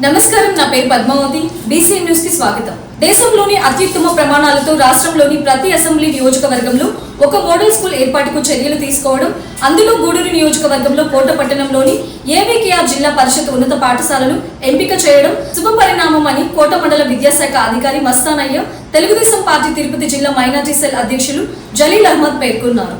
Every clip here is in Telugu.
నమస్కారం, నా పేరు పద్మావతి. BCN న్యూస్ కి స్వాగతం. దేశంలోని అత్యుత్తమ ప్రమాణాలతో రాష్ట్రంలోని ప్రతి అసెంబ్లీ నియోజకవర్గంలో ఒక మోడల్ స్కూల్ ఏర్పాటుకు చర్యలు తీసుకోవడం, అందులో గూడూరు నియోజకవర్గంలో కోట పట్టణంలోని AVKR జిల్లా పరిషత్ ఉన్నత పాఠశాలను ఎంపిక చేయడం శుభపరిణామం అని కోట మండల విద్యాశాఖ అధికారి మస్తానయ్య, తెలుగుదేశం పార్టీ తిరుపతి జిల్లా మైనార్టీ సెల్ అధ్యక్షులు జలీల్ అహ్మద్ పేర్కొన్నారు.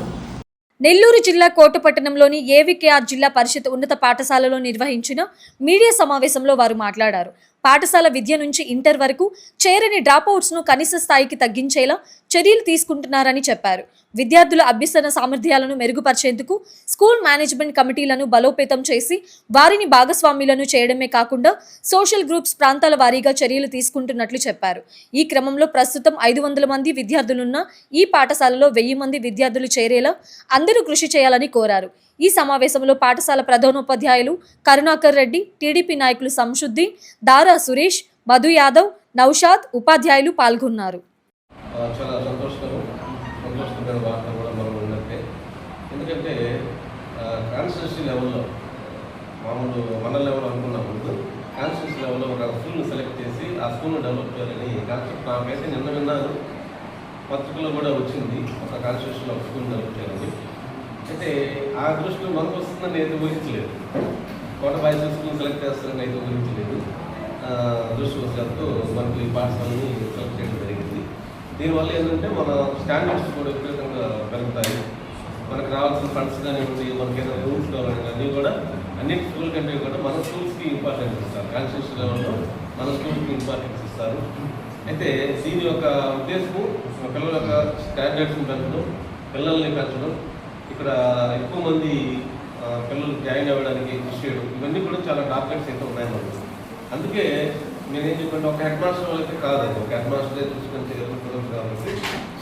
నెల్లూరు జిల్లా కోటపట్టణంలోని AVKR జిల్లా పరిషత్ ఉన్నత పాఠశాలలో నిర్వహించిన మీడియా సమావేశంలో వారు మాట్లాడారు. పాఠశాల విద్య నుంచి ఇంటర్ వరకు చేరని డ్రాప్అవుట్స్ ను కనీస స్థాయికి తగ్గించేలా చర్యలు తీసుకుంటున్నారని చెప్పారు. విద్యార్థుల అభ్యసన సామర్థ్యాలను మెరుగుపరిచేందుకు స్కూల్ మేనేజ్మెంట్ కమిటీలను బలోపేతం చేసి వారిని భాగస్వాములను చేయడమే కాకుండా సోషల్ గ్రూప్స్ ప్రాంతాల వారీగా చర్యలు తీసుకుంటున్నట్లు చెప్పారు. ఈ క్రమంలో ప్రస్తుతం 500 మంది విద్యార్థులున్న ఈ పాఠశాలలో 1000 మంది విద్యార్థులు చేరేలా అందరూ కృషి చేయాలని కోరారు. ఈ సమావేశంలో పాఠశాల ప్రధానోపాధ్యాయులు కరుణాకర్ రెడ్డి, టీడీపీ నాయకులు సంశుద్దీన్, దారా సురేష్, మధు యాదవ్, నౌషాద్, ఉపాధ్యాయులు పాల్గొన్నారు. చాలా సంతోషకరమైన వార్త కూడా మనం ఉన్నట్టే. ఎందుకంటే కాన్స్టిట్యూన్సీ లెవెల్లో మామూలు మండల లెవెల్ అనుకున్నప్పుడు కాన్స్టిట్యూన్సీ లెవెల్లో ఒక స్కూల్ని సెలెక్ట్ చేసి ఆ స్కూల్ని డెవలప్ చేయాలని కాన్సెప్ట్ నాకైతే నిన్న విన్నాను, పత్రికలో కూడా వచ్చింది. ఒక కాన్స్టిట్యూషన్లో ఒక స్కూల్ని డెవలప్ చేయాలని. అయితే ఆ దృష్టిలో మనకు వస్తుందని అయితే ఊహించలేదు. కోట బాయ్స్ స్కూల్ సెలెక్ట్ చేస్తారని అయితే ఊహించలేదు. దృష్టివశాత్తు మనకు ఈ పాఠశాలని సెలెక్ట్ చేయడం జరిగింది. దీనివల్ల ఏంటంటే మన స్టాండర్డ్స్ కూడా విపరీతంగా పెరుగుతాయి. మనకు రావాల్సిన ఫండ్స్ కానివ్వండి, మనకి ఏదైనా రూల్స్ కావాలని కానీ కూడా అన్ని స్కూల్ కంటే కూడా మన స్కూల్స్కి ఇంపార్టెన్స్ ఇస్తారు. కాన్స్టిట్యూషన్ లెవెల్లో మన స్కూల్స్కి ఇంపార్టెన్స్ ఇస్తారు. అయితే దీని యొక్క ఉద్దేశం పిల్లల యొక్క స్టాండర్డ్స్ని పెంచడం, పిల్లల్ని పెంచడం, ఇక్కడ ఎక్కువ మంది పిల్లలు జాయిన్ అవ్వడానికి కృషి చేయడం, ఇవన్నీ కూడా చాలా టార్గెట్స్ అయితే ఉన్నాయి మనకు. అందుకే నేనేం చెప్పంటే ఒక హెడ్ మాస్టర్ వాళ్ళైతే కాదండి, ఒక హెడ్ మాస్టరే చూసుకొని చేయగలుగుతున్నాం కాబట్టి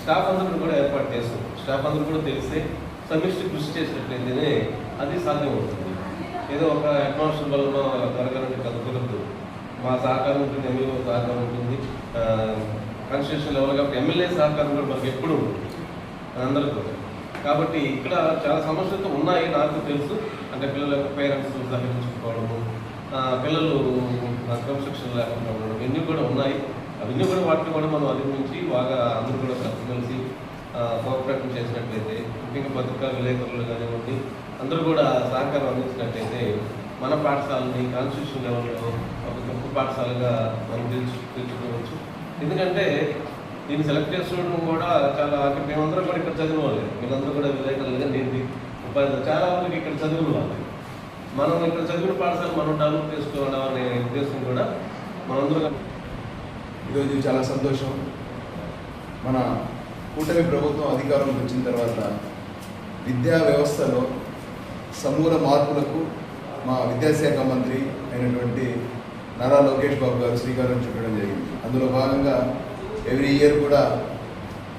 స్టాఫ్ అందరూ కూడా ఏర్పాటు చేస్తాం. స్టాఫ్ అందరూ కూడా తెలిస్తే సమిష్టి కృషి చేసినట్లయితేనే అది సాధ్యమవుతుంది. ఏదో ఒక హెడ్ మాస్టర్ వల్ల జరగాలంటే కుదరదు. మా సహకారం ఉంటుంది, MLO సహకారం ఉంటుంది, కాన్స్టిట్యూషన్ లెవెల్ కాబట్టి ఎమ్మెల్యే సహకారం కూడా మనకి ఎప్పుడు ఉంటుంది అందరితో. కాబట్టి ఇక్కడ చాలా సమస్యలతో ఉన్నాయి, నాకు తెలుసు. అంటే పిల్లల యొక్క పేరెంట్స్ సహకరించుకోవడము, పిల్లలు క్రమశిక్షణ లేకుండా ఉండడం, ఇవన్నీ కూడా ఉన్నాయి. అవన్నీ కూడా వాటిని కూడా మనం అధిగమించి బాగా అందరూ కూడా కలిసి కోఆపరేషన్ చేసినట్లయితే, ముఖ్యంగా పత్రికా విలేకరులు కానివ్వండి అందరూ కూడా సహకారం అందించినట్లయితే మన పాఠశాలని కాన్స్టిట్యూషన్ లెవెల్లో ఒక గొప్ప పాఠశాలగా మనం తీర్చుకోవచ్చు. ఎందుకంటే దీన్ని సెలెక్ట్ చేసుకోవడం కూడా చాలా, అంటే మేమందరం కూడా ఇక్కడ చదివిన వాళ్ళే, వీళ్ళందరూ కూడా విలేకరులుగా నేను ఉపాధ్యాయులు చాలా వరకు ఇక్కడ చదివిన వాళ్ళే. మనం ఇక్కడ చదివిన పాఠశాల మనం డెవలప్ చేసుకోవడం అనే ఉద్దేశం కూడా మనందరం. ఈరోజు చాలా సంతోషం. మన కూటమి ప్రభుత్వం అధికారంలోకి వచ్చిన తర్వాత విద్యా వ్యవస్థలో సమూల మార్పులకు మా విద్యాశాఖ మంత్రి అయినటువంటి నారా లోకేష్ బాబు గారు శ్రీకారం చుట్టడం జరిగింది. అందులో భాగంగా ఎవ్రీ ఇయర్ కూడా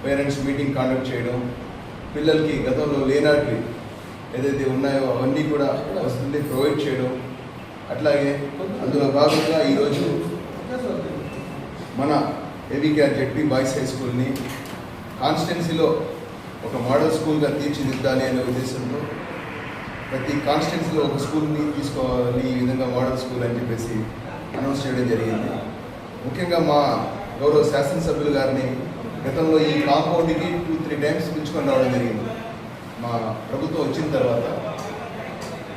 పేరెంట్స్ మీటింగ్ కండక్ట్ చేయడం, పిల్లలకి గతంలో లేనాటివి ఏదైతే ఉన్నాయో అవన్నీ కూడా వసతులు ప్రొవైడ్ చేయడం, అట్లాగే అందులో భాగంగా ఈరోజు మన AVKR జెడ్పీ బాయ్స్ హై స్కూల్ని కాన్స్టిట్యున్సీలో ఒక మోడల్ స్కూల్గా తీర్చిదిద్దాలి అనే ఉద్దేశంతో ప్రతి కాన్స్టిట్యున్సీలో ఒక స్కూల్ని తీసుకోవాలి, ఈ విధంగా మోడల్ స్కూల్ అని చెప్పేసి అనౌన్స్ చేయడం జరిగింది. ముఖ్యంగా మా గౌరవ శాసనసభ్యులు గారిని గతంలో ఈ కాంపౌండ్కి 2-3 టైమ్స్ పిలుచుకొని రావడం జరిగింది. మా ప్రభుత్వం వచ్చిన తర్వాత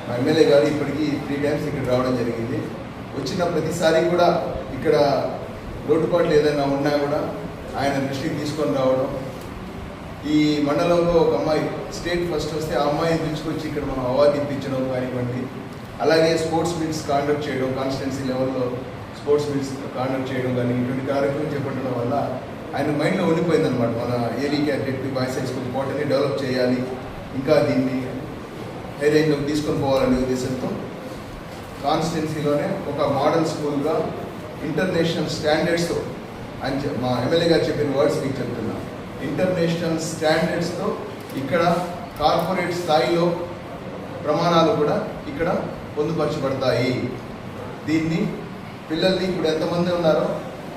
మా ఎమ్మెల్యే గారు ఇప్పటికీ 3 టైమ్స్ ఇక్కడ రావడం జరిగింది. వచ్చిన ప్రతిసారి కూడా ఇక్కడ లోటుపాట్లు ఏదైనా ఉన్నా కూడా ఆయన దృష్టికి తీసుకొని రావడం, ఈ మండలంలో ఒక అమ్మాయి స్టేట్ ఫస్ట్ వస్తే ఆ అమ్మాయిని పిలుచుకొచ్చి ఇక్కడ మనం అవార్డు ఇప్పించడం కానివ్వండి, అలాగే స్పోర్ట్స్ మీట్స్ కాండక్ట్ చేయడం, కాన్స్టిట్యున్సీ లెవెల్లో స్పోర్ట్స్ మీట్స్ కాండక్ట్ చేయడం కానీ ఇటువంటి కార్యక్రమం చేపట్టడం వల్ల ఆయన మైండ్లో ఉండిపోయిందనమాట. మన AVKR ZP boys high school కోటని డెవలప్ చేయాలి, ఇంకా దీన్ని హై రేంజ్లోకి తీసుకొని పోవాలనే ఉద్దేశంతో కాన్స్టిట్యున్సీలోనే ఒక మోడల్ స్కూల్గా ఇంటర్నేషనల్ స్టాండర్డ్స్తో అని మా ఎమ్మెల్యే గారు చెప్పిన వర్డ్స్ మీకు చెప్తున్నా. ఇంటర్నేషనల్ స్టాండర్డ్స్తో ఇక్కడ కార్పొరేట్ స్థాయిలో ప్రమాణాలు కూడా ఇక్కడ పొందుపరచబడతాయి. దీన్ని పిల్లల్ని ఇప్పుడు ఎంతమంది ఉన్నారో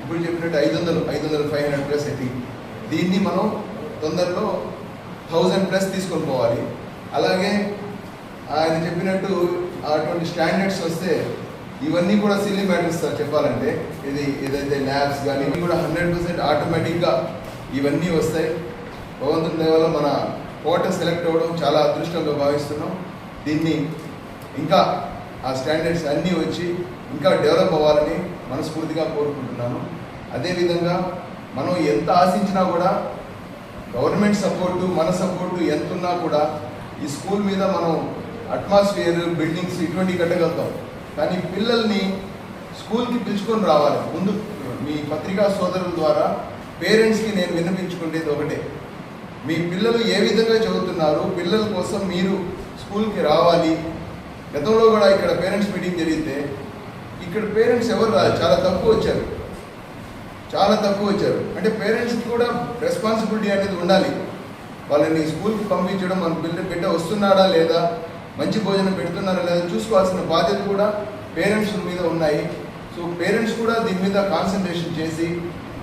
ఇప్పుడు చెప్పినట్టు 500 500+ సెట్టింగ్, దీన్ని మనం తొందరలో 1000+ తీసుకొని పోవాలి. అలాగే ఆయన చెప్పినట్టు అటువంటి స్టాండర్డ్స్ వస్తే ఇవన్నీ కూడా సిల్లీ మ్యాటర్స్ చెప్పాలంటే ఇది ఏదైతే ల్యాబ్స్ కానీ ఇవి కూడా 100% ఆటోమేటిక్గా ఇవన్నీ వస్తాయి. భగవంతుని దయ వల్ల మన కోట సెలెక్ట్ అవ్వడం చాలా అదృష్టంగా భావిస్తున్నాం. దీన్ని ఇంకా ఆ స్టాండర్డ్స్ అన్నీ వచ్చి ఇంకా డెవలప్ అవ్వాలని మనస్ఫూర్తిగా కోరుకుంటున్నాను. అదేవిధంగా మనం ఎంత ఆశించినా కూడా గవర్నమెంట్ సపోర్టు మన సపోర్టు ఎంత ఉన్నా కూడా ఈ స్కూల్ మీద మనం అట్మాస్ఫియర్ బిల్డింగ్స్ ఇటువంటి కట్టగలుగుతాం. కానీ పిల్లల్ని స్కూల్కి పిలుచుకొని రావాలి. ముందు మీ పత్రికా సోదరుల ద్వారా పేరెంట్స్కి నేను విన్నపించుకునేది ఒకటే, మీ పిల్లలు ఏ విధంగా చదువుతున్నారు, పిల్లల కోసం మీరు స్కూల్కి రావాలి. గతంలో కూడా ఇక్కడ పేరెంట్స్ మీటింగ్ జరిగితే ఇక్కడ పేరెంట్స్ ఎవరు రాదు, చాలా తక్కువ వచ్చారు. అంటే పేరెంట్స్కి కూడా రెస్పాన్సిబిలిటీ అనేది ఉండాలి. వాళ్ళని స్కూల్కి పంపించడం, మన బిడ్డ వస్తున్నాడా లేదా, మంచి భోజనం పెడుతున్నారా లేదా చూసుకోవాల్సిన బాధ్యత కూడా పేరెంట్స్ మీద ఉన్నాయి. సో పేరెంట్స్ కూడా దీని మీద కాన్సన్ట్రేషన్ చేసి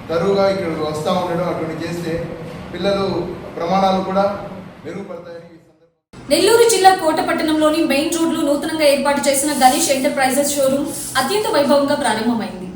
తరువుగా ఇక్కడ వస్తూ ఉండడం అటువంటి చేస్తే పిల్లలు ప్రమాణాలు కూడా మెరుగుపడతాయని. నెల్లూరు జిల్లా కోటపట్టణంలోని మెయిన్ రోడ్లో నూతనంగా ఏర్పాటు చేసిన గణేష్ ఎంటర్ప్రైజెస్ షోరూమ్ అత్యంత వైభవంగా ప్రారంభమైంది.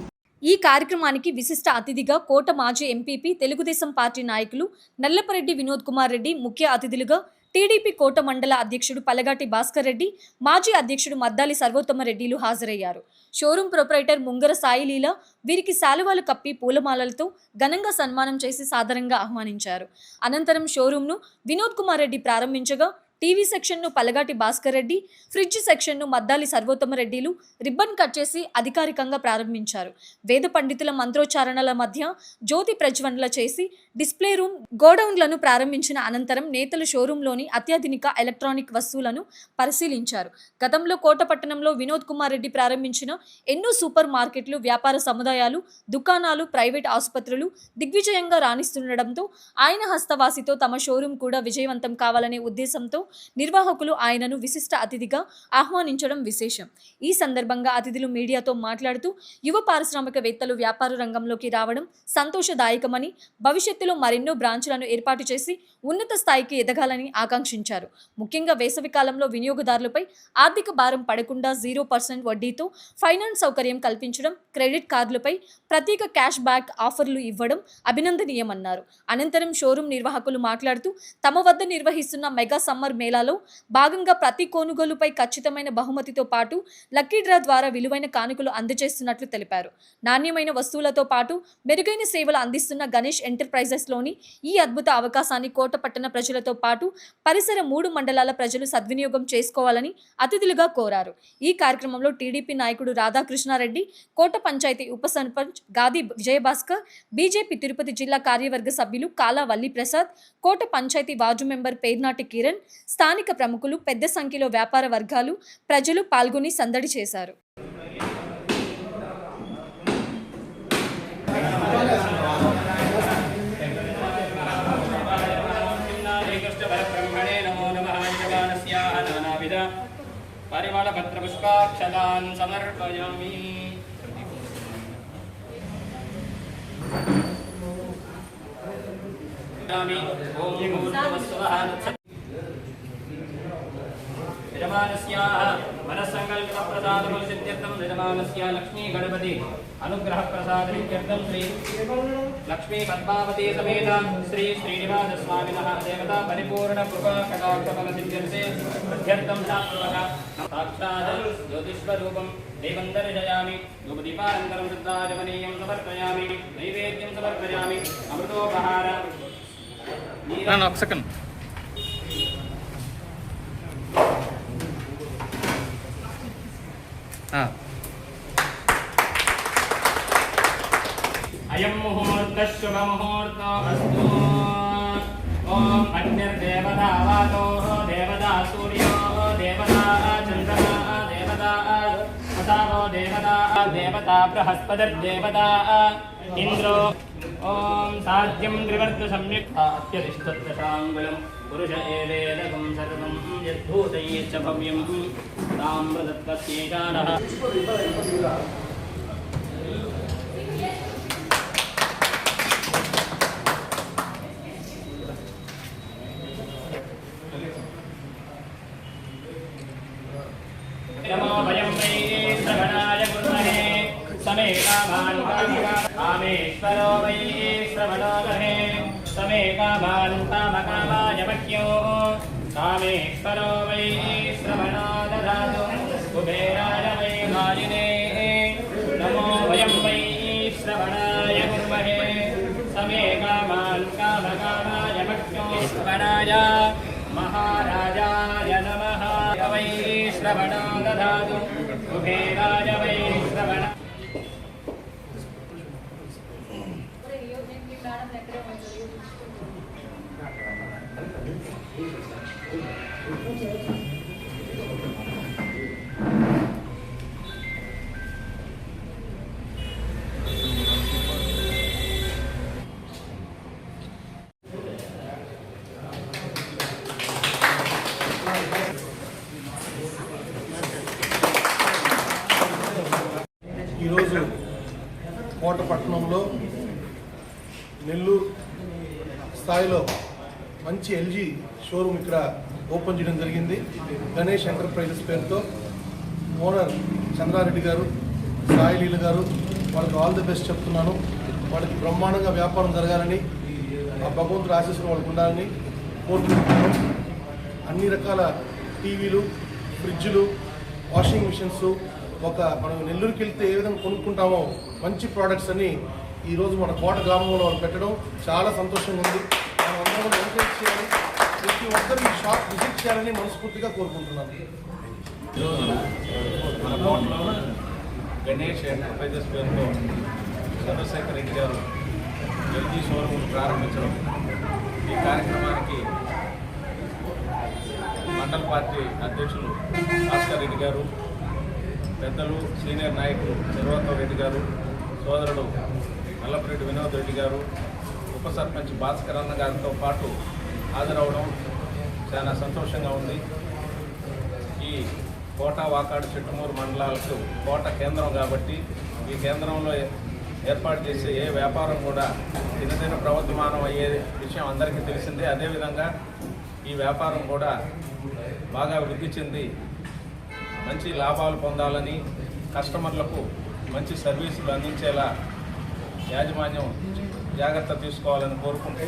ఈ కార్యక్రమానికి విశిష్ట అతిథిగా కోట మాజీ ఎంపీపీ తెలుగుదేశం పార్టీ నాయకులు నల్లపరెడ్డి వినోద్ కుమార్ రెడ్డి, ముఖ్య అతిథులుగా టీడీపీ కోట మండల అధ్యక్షుడు పలగాటి భాస్కర్ రెడ్డి, మాజీ అధ్యక్షుడు మద్దాలి సర్వోత్తమ రెడ్డిలు హాజరయ్యారు. షోరూం ప్రొపరైటర్ ముంగర సాయిలీల వీరికి శాలువాలు కప్పి పూలమాలలతో ఘనంగా సన్మానం చేసి సాదరంగా ఆహ్వానించారు. అనంతరం షోరూంను వినోద్ కుమార్ రెడ్డి ప్రారంభించగా టీవీ సెక్షన్ను పలగాటి భాస్కర్ రెడ్డి, ఫ్రిడ్జ్ సెక్షన్ను మద్దాలి సర్వోత్తమ రెడ్డిలు రిబ్బన్ కట్ చేసి అధికారికంగా ప్రారంభించారు. వేద పండితుల మంత్రోచ్చారణల మధ్య జ్యోతి ప్రజ్వలన చేసి డిస్ప్లే రూమ్, గోడౌన్లను ప్రారంభించిన అనంతరం నేతలు షోరూంలోని అత్యాధునిక ఎలక్ట్రానిక్ వస్తువులను పరిశీలించారు. గతంలో కోటపట్టణంలో వినోద్ కుమార్ రెడ్డి ప్రారంభించిన ఎన్నో సూపర్ మార్కెట్లు, వ్యాపార సముదాయాలు, దుకాణాలు, ప్రైవేట్ ఆసుపత్రులు దిగ్విజయంగా రాణిస్తుండటంతో ఆయన హస్తవాసితో తమ షోరూం కూడా విజయవంతం కావాలనే ఉద్దేశంతో నిర్వాహకులు ఆయనను విశిష్ట అతిథిగా ఆహ్వానించడం విశేషం. ఈ సందర్భంగా అతిథులు మీడియాతో మాట్లాడుతూ యువ పారిశ్రామికవేత్తలు వ్యాపార రంగంలోకి రావడం సంతోషదాయకమని, భవిష్యత్తులో మరెన్నో బ్రాంచ్లను ఏర్పాటు చేసి ఉన్నత స్థాయికి ఎదగాలని ఆకాంక్షించారు. ముఖ్యంగా వేసవి కాలంలో వినియోగదారులపై ఆర్థిక భారం పడకుండా 0% వడ్డీతో ఫైనాన్స్ సౌకర్యం కల్పించడం, క్రెడిట్ కార్డులపై ప్రత్యేక క్యాష్ బ్యాక్ ఆఫర్లు ఇవ్వడం అభినందనీయమన్నారు. అనంతరం షోరూం నిర్వాహకులు మాట్లాడుతూ తమ వద్ద నిర్వహిస్తున్న మెగా సమ్మర్ మేళాలో భాగంగా ప్రతి కొనుగోలుపై ఖచ్చితమైన బహుమతితో పాటు లక్కీ డ్రా ద్వారా విలువైన కానుకలు అందజేస్తున్నట్లు తెలిపారు. నాణ్యమైన వస్తువులతో పాటు మెరుగైన సేవలు అందిస్తున్న గణేష్ ఎంటర్ప్రైజెస్లోని ఈ అద్భుత అవకాశాన్ని కోటపట్టణ ప్రజలతో పాటు పరిసర 3 మండలాల ప్రజలు సద్వినియోగం చేసుకోవాలని అతిథులుగా కోరారు. ఈ కార్యక్రమంలో టీడీపీ నాయకుడు రాధాకృష్ణారెడ్డి, కోట పంచాయతీ ఉప సర్పంచ్ గాది విజయభాస్కర్, బీజేపీ తిరుపతి జిల్లా కార్యవర్గ సభ్యులు కాలా వల్లి ప్రసాద్, కోట పంచాయతీ వార్డు మెంబర్ పేర్నాటి కిరణ్, స్థానిక ప్రముఖులు, పెద్ద సంఖ్యలో వ్యాపార వర్గాలు, ప్రజలు పాల్గొని సందడి చేశారు. పరిమళ పత్ర పుష్పాక్షదాన్ సమర్పయామి. యజమానస్యాః మనస్సంకల్పిత ప్రసాదఫల సిద్ధ్యర్థం యజమానస్య లక్ష్మీ గణపతి అనుగ్రహ ప్రసాదనిత్యర్థం శ్రీ లక్ష్మీ పద్మావతి సమేత శ్రీ శ్రీనివాస స్వామినః దేవతా పరిపూర్ణ కృపా కటాక్షఫల సిద్ధ్యర్థే అధ్యర్థం సాక్షాత్ జ్యోతిష్వరూపం దేవం దర్శయామి. ధూపదీపానంతరం శుద్ధాచమనీయం సమర్పయామి. నైవేద్యం సమర్పయామి. అమృతోపహార ఒక సెకండ్. అయం ముహూర్త శుభ ముహూర్త అస్తు. ఓం అగ్నిర్దేవతా వాతో దేవతా సూర్యో దేవతా చంద్రమా దేవతా అసావో దేవతా దేవతా బృహస్పతిర్దేవతా ఇంద్రో. ఓం సాధ్యం త్రివర్త సమ్యక్ అత్యధిష్ఠత్తాంగులం पुरुष एवेदकं सर्वं यद्भूतैश्च भव्यं ताम्रदत्तस्यैकानः नमो वयं वै श्रवणाय कुर्महे समे कामान् कामेश्वरो वै श्रवणो गहे समे कामान् कामकामाय मह्यो कामेश्वरो वै श्रवणो ददातु कुबेराय वै मालिने नमो वयं वै श्रवणाय कुर्महे समे कामान् कामकामाय मह्यो श्रवणाय महाराजाय नमः वै श्रवणो ददातु कुबेराय वै श्रवण ఈరోజు కోటపట్నంలో నెల్లూరు స్థాయిలో మంచి ఎల్జీ షోరూమ్ ఇక్కడ ఓపెన్ చేయడం జరిగింది. గణేష్ ఎంటర్ప్రైజెస్ పేరుతో ఓనర్ చంద్రారెడ్డి గారు, సాయిలీల గారు, వాళ్ళకి ఆల్ ది బెస్ట్ చెప్తున్నాను. వాళ్ళకి బ్రహ్మాండంగా వ్యాపారం జరగాలని, ఆ భగవంతుడు ఆశీస్సులు వాళ్ళకి ఉండాలని కోరుకుంటున్నాను. అన్ని రకాల టీవీలు, ఫ్రిడ్జ్లు, వాషింగ్ మిషన్స్ మనం నెల్లూరుకి వెళ్తే ఏ విధంగా కొనుక్కుంటామో మంచి ప్రోడక్ట్స్ అని ఈరోజు మన కోట గ్రామంలో వాళ్ళు పెట్టడం చాలా సంతోషంగా ఉంది. మనం అందరం ఎంకరేజ్ చేయాలి, ప్రతి ఒక్కరు ఈ షాప్ విజిట్ చేయాలని మనస్ఫూర్తిగా కోరుకుంటున్నాను. ఈరోజు మన కోటలో గణేష్ ఎంటర్ప్రైజెస్ పేరుతో చంద్రశేఖర్ రెడ్డి గారు ఎల్జీ షోరూమ్ ప్రారంభించడం, ఈ కార్యక్రమానికి మండల పార్టీ అధ్యక్షులు భాస్కర్ రెడ్డి గారు, పెద్దలు సీనియర్ నాయకులు శర్వత్వ రెడ్డి గారు, సోదరుడు నల్లపరెడ్డి వినోద్ రెడ్డి గారు, ఉప సర్పంచ్ భాస్కర్ అన్న గారితో పాటు హాజరవడం చాలా సంతోషంగా ఉంది. ఈ కోట, వాకాడు, చెట్టుమూరు మండలాలకు కోట కేంద్రం కాబట్టి ఈ కేంద్రంలో ఏర్పాటు చేసే ఏ వ్యాపారం కూడా దినదిన ప్రవర్తమానం అయ్యే విషయం అందరికీ తెలిసిందే. అదేవిధంగా ఈ వ్యాపారం కూడా బాగా వృద్ధి చెంది మంచి లాభాలు పొందాలని, కస్టమర్లకు మంచి సర్వీసులు అందించేలా యాజమాన్యం జాగ్రత్త తీసుకోవాలని కోరుకుంటూ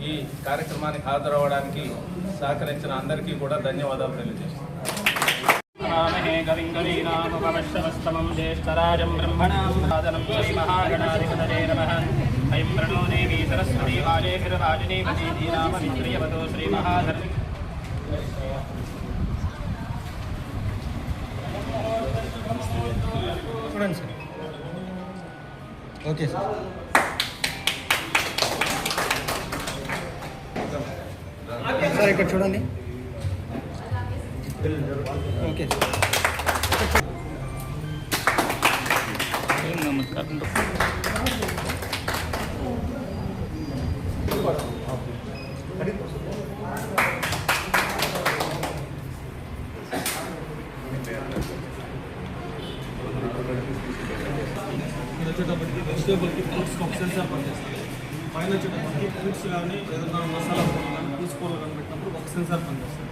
ఈ కార్యక్రమానికి హాజరవడానికి సహకరించిన అందరికీ కూడా ధన్యవాదాలు తెలియజేస్తున్నాను. కవింగరీనామవశ్యవస్తమం జ్యేష్ఠరాజం బ్రహ్మణాం సాదనం శ్రీమహాగణాధిపతయే నమః. ఐం ప్రణో దేవీ సరస్వతీ వాజేభిర్వాజినీపతి ధీనామ విక్రియవతో శ్రీమహాధర్ చూడండి సార్. Okay sir. సార్ ఇక్కడ చూడండి. Okay sir. నమస్కారం. వచ్చేటప్పటికి వెజిటేబుల్కి ఫ్రూట్స్కి ఒక సెన్సార్ పనిచేస్తుంది. పైన వచ్చేటప్పటికి ఫ్రూట్స్ కానీ ఏదైనా మసాలా కూరలు కానీ తీసుకోవాలి కానీ పెట్టినప్పుడు ఒక సెన్సార్ పనిచేస్తుంది.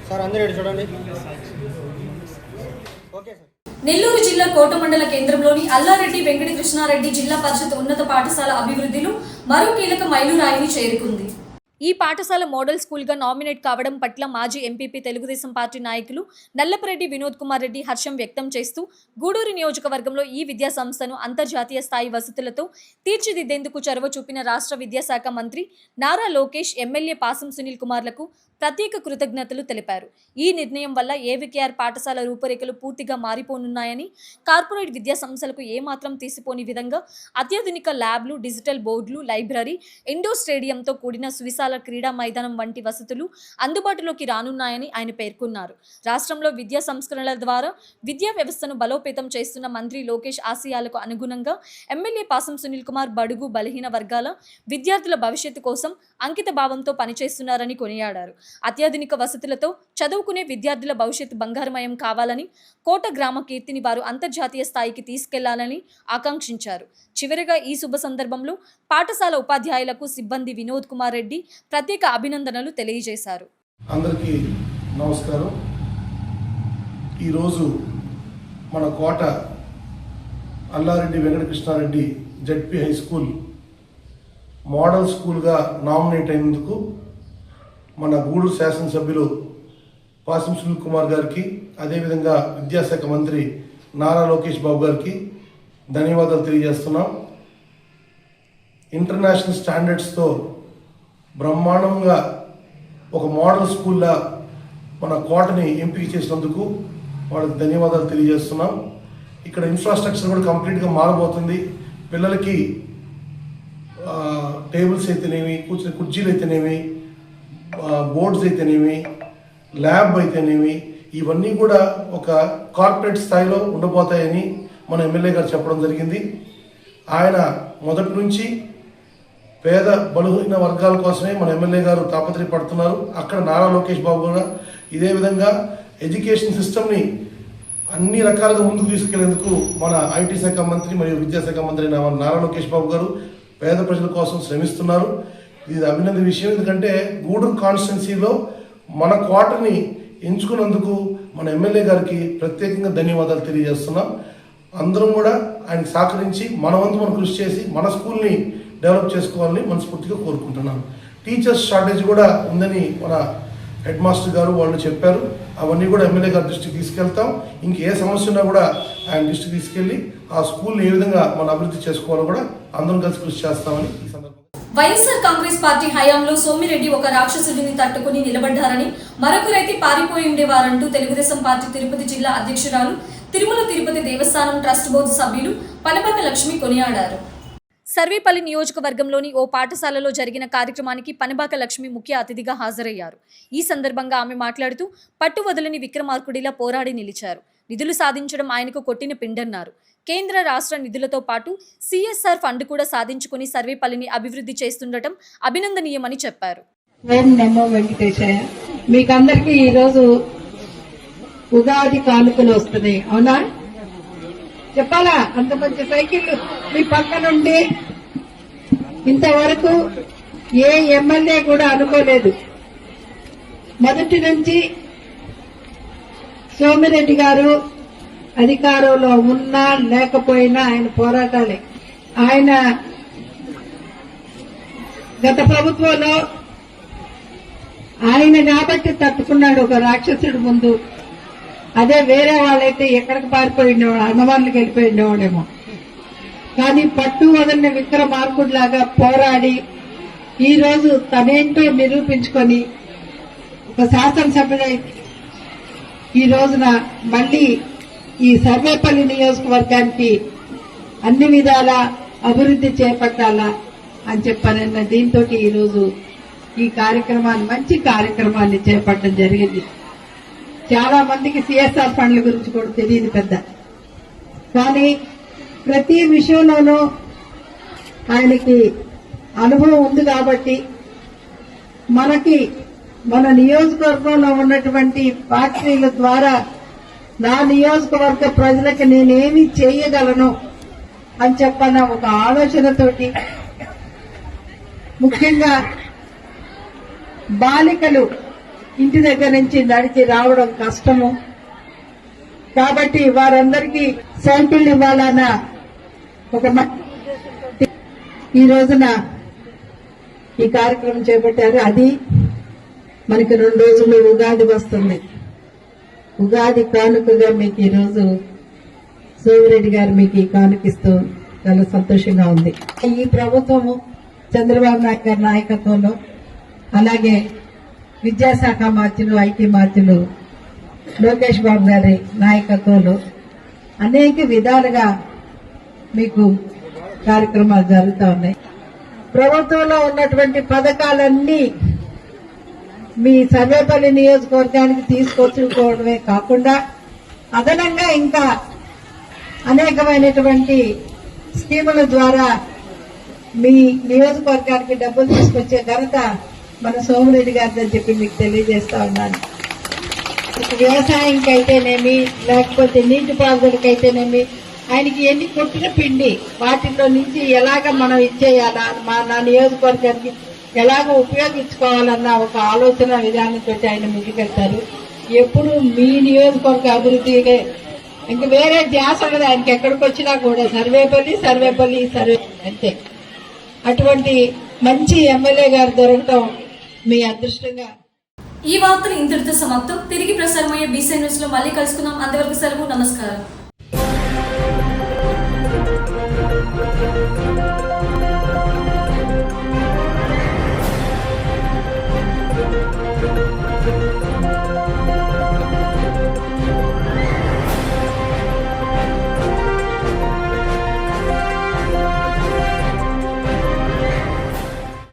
సార్ అందరూ చూడండి. Okay sir. నెల్లూరు జిల్లా కోట మండల కేంద్రంలోని అల్లారెడ్డి వెంకటకృష్ణారెడ్డి జిల్లా పరిషత్ ఉన్నత పాఠశాల అభివృద్ధిలో మరో కీలక మైలురాయిని చేరుకుంది. ఈ పాఠశాల మోడల్ స్కూల్గా నామినేట్ కావడం పట్ల మాజీ ఎంపీపీ తెలుగుదేశం పార్టీ నాయకులు నల్లపరెడ్డి వినోద్ కుమార్ రెడ్డి హర్షం వ్యక్తం చేస్తూ గూడూరు నియోజకవర్గంలో ఈ విద్యా సంస్థను అంతర్జాతీయ స్థాయి వసతులతో తీర్చిదిద్దేందుకు చొరవ చూపిన రాష్ట్ర విద్యాశాఖ మంత్రి నారా లోకేష్, ఎమ్మెల్యే పాసం సునీల్ కుమార్లకు ప్రత్యేక కృతజ్ఞతలు తెలిపారు. ఈ నిర్ణయం వల్ల ఏవికేఆర్ పాఠశాల రూపురేఖలు పూర్తిగా మారిపోనున్నాయని, కార్పొరేట్ విద్యా సంస్థలకు ఏమాత్రం తీసిపోని విధంగా అత్యాధునిక ల్యాబ్లు, డిజిటల్ బోర్డులు, లైబ్రరీ, ఇండోర్ స్టేడియంతో కూడిన సువిశాల క్రీడా మైదానం వంటి వసతులు అందుబాటులోకి రానున్నాయని ఆయన పేర్కొన్నారు. రాష్ట్రంలో విద్యా సంస్కరణల ద్వారా విద్యా వ్యవస్థను బలోపేతం చేస్తున్న మంత్రి లోకేష్ ఆశయాలకు అనుగుణంగా ఎమ్మెల్యే పాసం సునీల్ కుమార్ బడుగు బలహీన వర్గాల విద్యార్థుల భవిష్యత్తు కోసం అంకిత భావంతో పనిచేస్తున్నారని కొనియాడారు. అత్యాధునిక వసతులతో చదువుకునే విద్యార్థుల భవిష్యత్తు బంగారుమయం కావాలని, కోట గ్రామ కీర్తిని వారు అంతర్జాతీయ స్థాయికి తీసుకెళ్లాలని ఆకాంక్షించారు. చివరిగా ఈ శుభ సందర్భంలో పాఠశాల ఉపాధ్యాయులకు సిబ్బంది వినోద్ కుమార్ రెడ్డి ప్రత్యేక అభినందనలు తెలియజేశారు. అందరికీ నమస్కారం. ఈరోజు మన Kota Allareddy Venkatakrishnareddy ZP high school model స్కూల్గా నామినేట్ అయినందుకు మన గూడూరు శాసనసభ్యులు పాసం సునీల్ కుమార్ గారికి, అదేవిధంగా విద్యాశాఖ మంత్రి నారా లోకేష్ బాబు గారికి ధన్యవాదాలు తెలియజేస్తున్నాం. ఇంటర్నేషనల్ స్టాండర్డ్స్తో బ్రహ్మాండంగా ఒక మోడల్ స్కూల్లా మన కోటని ఎంపిక చేసినందుకు వాళ్ళకి ధన్యవాదాలు తెలియజేస్తున్నాం. ఇక్కడ ఇన్ఫ్రాస్ట్రక్చర్ కూడా కంప్లీట్గా మారబోతుంది. పిల్లలకి టేబుల్స్ అయితేనేమి, కూర్చునే కుర్చీలు అయితేనేమి, బోర్డ్స్ అయితేనేమి, ల్యాబ్ అయితేనేమి, ఇవన్నీ కూడా ఒక కార్పొరేట్ స్థాయిలో ఉండబోతాయని మన ఎమ్మెల్యే గారు చెప్పడం జరిగింది. ఆయన మొదటి నుంచి పేద బలహీన వర్గాల కోసమే మన ఎమ్మెల్యే గారు తాపత్రయపడుతున్నారు. అక్కడ నారా లోకేష్ బాబు కూడా ఇదే విధంగా ఎడ్యుకేషన్ సిస్టమ్ని అన్ని రకాలుగా ముందుకు తీసుకెళ్లేందుకు మన ఐటీ శాఖ మంత్రి మరియు విద్యాశాఖ మంత్రి నారా లోకేష్ బాబు గారు పేద ప్రజల కోసం శ్రమిస్తున్నారు. ఇది అభినందన విషయం. ఎందుకంటే గూడూరు కాన్స్టిట్యున్సీలో మన కోటని ఎంచుకున్నందుకు మన ఎమ్మెల్యే గారికి ప్రత్యేకంగా ధన్యవాదాలు తెలియజేస్తున్నాం. అందరం కూడా ఆయనకు సహకరించి మన వంతు మనం కృషి చేసి మన స్కూల్ని డెవలప్ చేసుకోవాలని మనస్ఫూర్తిగా కోరుకుంటున్నాం. టీచర్స్ షార్టేజ్ కూడా ఉందని మన హెడ్ మాస్టర్ గారు వాళ్ళు చెప్పారు. అవన్నీ కూడా ఎమ్మెల్యే గారి దృష్టికి తీసుకెళ్తాం. ఇంకే సమస్య ఉన్నా కూడా ఆయన దృష్టికి తీసుకెళ్ళి ఆ స్కూల్ని ఏ విధంగా మనం అభివృద్ధి చేసుకోవాలో కూడా అందరం కలిసి కృషి చేస్తామని ఈ సందర్భంగా. వైఎస్ఆర్ కాంగ్రెస్ పార్టీ హయాంలో సోమిరెడ్డి ఒక రాక్షసుడిని తట్టుకుని నిలబడ్డారని, మరొకరైతే పారిపోయి ఉండేవారంటూ తెలుగుదేశం పార్టీ తిరుపతి జిల్లా అధ్యక్షురాలు, తిరుమల తిరుపతి దేవస్థానం ట్రస్ట్ బోర్డు సభ్యులు పనబాక లక్ష్మి కొనియాడారు. సర్వేపల్లి నియోజకవర్గంలోని ఓ పాఠశాలలో జరిగిన కార్యక్రమానికి పనబాక లక్ష్మి ముఖ్య అతిథిగా హాజరయ్యారు. ఈ సందర్భంగా ఆమె మాట్లాడుతూ పట్టు వదలని విక్రమార్కుడిలా పోరాడి నిలిచారు. నిధులు సాధించడం ఆయనకు కొట్టిన పిండన్నారు. కేంద్ర రాష్ట్ర నిధులతో పాటు సిఎస్ఆర్ ఫండ్ కూడా సాధించుకుని సర్వేపల్లిని అభివృద్ధి చేస్తుండటం అభినందనీయమని చెప్పారు. ఓం నమో వెంకటేశాయ. మీకందరికీ ఈరోజు ఉగాది కానుకలు వస్తున్నాయి, అవునా? చెప్పాలా? అంత మంచి సైకిల్ మీ పక్క నుండి ఇంతవరకు ఏ ఎమ్మెల్యే కూడా అనుకోలేదు. మొదటి నుంచి సోమిరెడ్డి గారు అధికారంలో ఉన్నా లేకపోయినా ఆయన పోరాటాలే. ఆయన గత ప్రభుత్వంలో ఆయన కాబట్టి తట్టుకున్నాడు ఒక రాక్షసుడి ముందు. అదే వేరే వాళ్ళైతే ఎక్కడికి పారిపోయి ఉండేవాడు, అన్నవాళ్ళకి వెళ్ళిపోయి ఉండేవాడేమో. కానీ పట్టు వదలని విక్రమార్కుడిలాగా పోరాడి ఈ రోజు తనేంటో నిరూపించుకొని ఒక శాసనసభ్యుడై ఈ రోజున మళ్లీ ఈ సర్వేపల్లి నియోజకవర్గానికి అన్ని విధాల అభివృద్ధి చేపట్టాలా అని చెప్పానన్న దీంతో ఈరోజు ఈ కార్యక్రమాన్ని, మంచి కార్యక్రమాన్ని చేపట్టడం జరిగింది. చాలా మందికి సిఎస్ఆర్ ఫండ్ల గురించి కూడా తెలియదు పెద్ద, కానీ ప్రతి విషయంలోనూ ఆయనకి అనుభవం ఉంది. కాబట్టి మనకి మన నియోజకవర్గంలో ఉన్నటువంటి ఫ్యాక్టరీల ద్వారా నా నియోజకవర్గ ప్రజలకు నేనేమి చేయగలను అని చెప్పన్న ఒక ఆలోచనతోటి, ముఖ్యంగా బాలికలు ఇంటి దగ్గర నుంచి నడిచి రావడం కష్టము కాబట్టి వారందరికీ సైకిల్ ఇవ్వాలన్న ఒక ఈ రోజున ఈ కార్యక్రమం చేపట్టారు. అది మనకి 2 రోజుల్లో ఉగాది వస్తుంది. ఉగాది కానుకగా మీకు ఈరోజు సోమిరెడ్డి గారు మీకు ఈ కానుకిస్తూ చాలా సంతోషంగా ఉంది. ఈ ప్రభుత్వము చంద్రబాబు నాయుడు గారి నాయకత్వంలో, అలాగే విద్యాశాఖ మార్చులు, ఐటీ మార్చులు లోకేష్ బాబు గారి నాయకత్వంలో అనేక విధాలుగా మీకు కార్యక్రమాలు జరుగుతూ ఉన్నాయి. ప్రభుత్వంలో ఉన్నటువంటి పథకాలన్నీ మీ సర్వేపల్లి నియోజకవర్గానికి తీసుకొచ్చుకోవడమే కాకుండా అదనంగా ఇంకా అనేకమైనటువంటి స్కీముల ద్వారా మీ నియోజకవర్గానికి డబ్బులు తీసుకొచ్చే ఘనత మన సోమిరెడ్డి గారిదని చెప్పి మీకు తెలియజేస్తా ఉన్నాను. వ్యవసాయంకి అయితేనేమి, లేకపోతే నీటిపారుదలకైతేనేమి, ఆయనకి ఎన్ని కొట్టిన పిండి వాటిల్లో నుంచి ఎలాగ మనం ఇచ్చేయాలా, నా నియోజకవర్గానికి ఎలాగ ఉపయోగించుకోవాలన్న ఒక ఆలోచన విధానంతో ఆయన ముందుకెళ్తారు. ఎప్పుడు మీ నియోజకవర్గ అభివృద్ధిగా ఇంక వేరే ధ్యాస ఉండదు ఆయనకి. ఎక్కడికి వచ్చినా కూడా సర్వేపల్లి అంతే. అటువంటి మంచి ఎమ్మెల్యే గారు దొరకటం మీ అదృష్టంగా. ఈ వార్తలు ఇంతటితో సమాప్తం. తిరిగి ప్రసారమయ్యే బీసీ న్యూస్ లో మళ్ళీ కలుసుకుందాం. అంతవరకు సెలవు. నమస్కారం.